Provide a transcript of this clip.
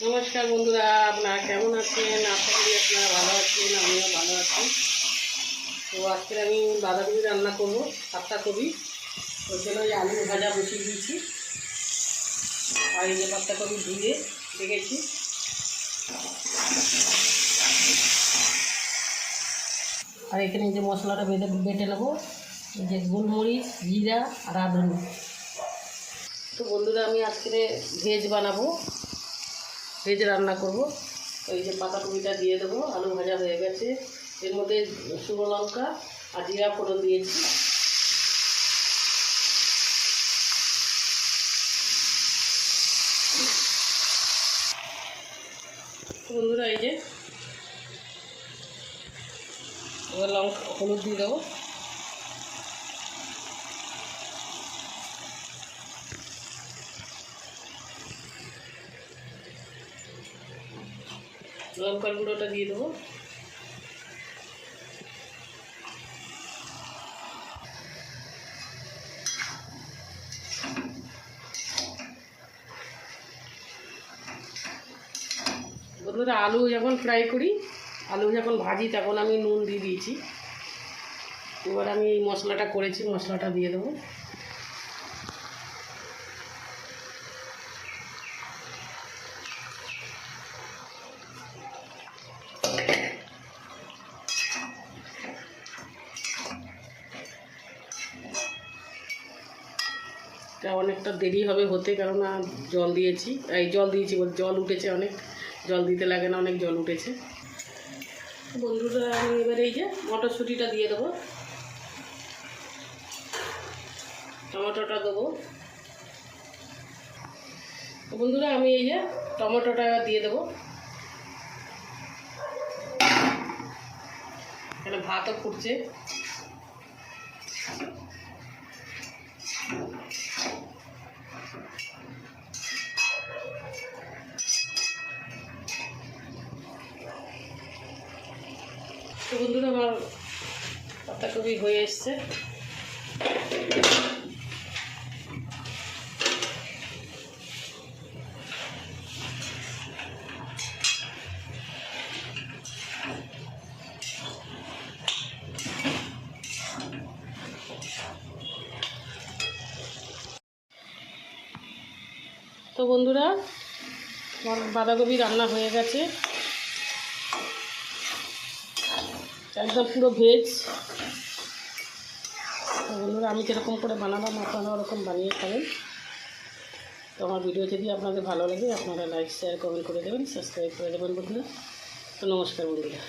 নমস্কার বন্ধুরা, আপনারা কেমন আছেন? আশা করি আপনারা ভালো আছেন, আমিও ভালো আছি। তো আজকে আমি বাঁধাকপি রান্না করবো, পাতাকপি। ওই জন্য ওই আলু ভাজা বসিয়ে দিয়েছি। আর এই যে পাতাকপি ধুয়ে রেখেছি। আর এখানে যে মশলাটা বেটে নেবো, এই যে গোলমরিচ, জিরা আর আদা। তো বন্ধুরা, আমি আজকে ভেজ বানাবো, ভেজ রান্না করব। এই যে পাতাকপিটা দিয়ে দেবো, আলু ভাজা হয়ে গেছে। এর মধ্যে শুকনো লঙ্কা আর জিরা ফোড়ন দিয়েছি। বন্ধুরা, এই যে এবার লঙ্কা হলুদ দিয়ে দেবো। লঙ্কার গুঁড়োটা দিয়ে দেবো। বন্ধুরা, আলু যখন ফ্রাই করি, আলু যখন ভাজি, তখন আমি নুন দিয়ে দিয়েছি। এবার আমি এই মশলাটা করেছি, মশলাটা দিয়ে দেবো। অনেকটা দেরি হবে হতে, কেননা জল দিয়েছি, এই জল দিয়েছি বলতে জল উঠেছে অনেক। জল দিতে লাগে না, অনেক জল উঠেছে। বন্ধুরা, আমি এবার এই যে মটরশুঁটিটা দিয়ে দেবো, টমেটোটা দেবো। বন্ধুরা, আমি এই যে টমেটোটা দিয়ে দেবো। এখানে ভাতও ফুটছে। তো বন্ধুরা, আমার পাতাকপি হয়ে এসছে। তো বন্ধুরা, আমার বাঁধাকপি রান্না হয়ে গেছে, একদম পুরো ভেজ। তো বন্ধুরা, আমি যেরকম করে বানালাম, আপনারা ওরকম বানিয়ে খাবেন। তো আমার ভিডিও যদি আপনাদের ভালো লাগে, আপনারা লাইক, শেয়ার, কমেন্ট করে দেবেন, সাবস্ক্রাইব করে দেবেন বন্ধুরা। তো নমস্কার বন্ধুরা।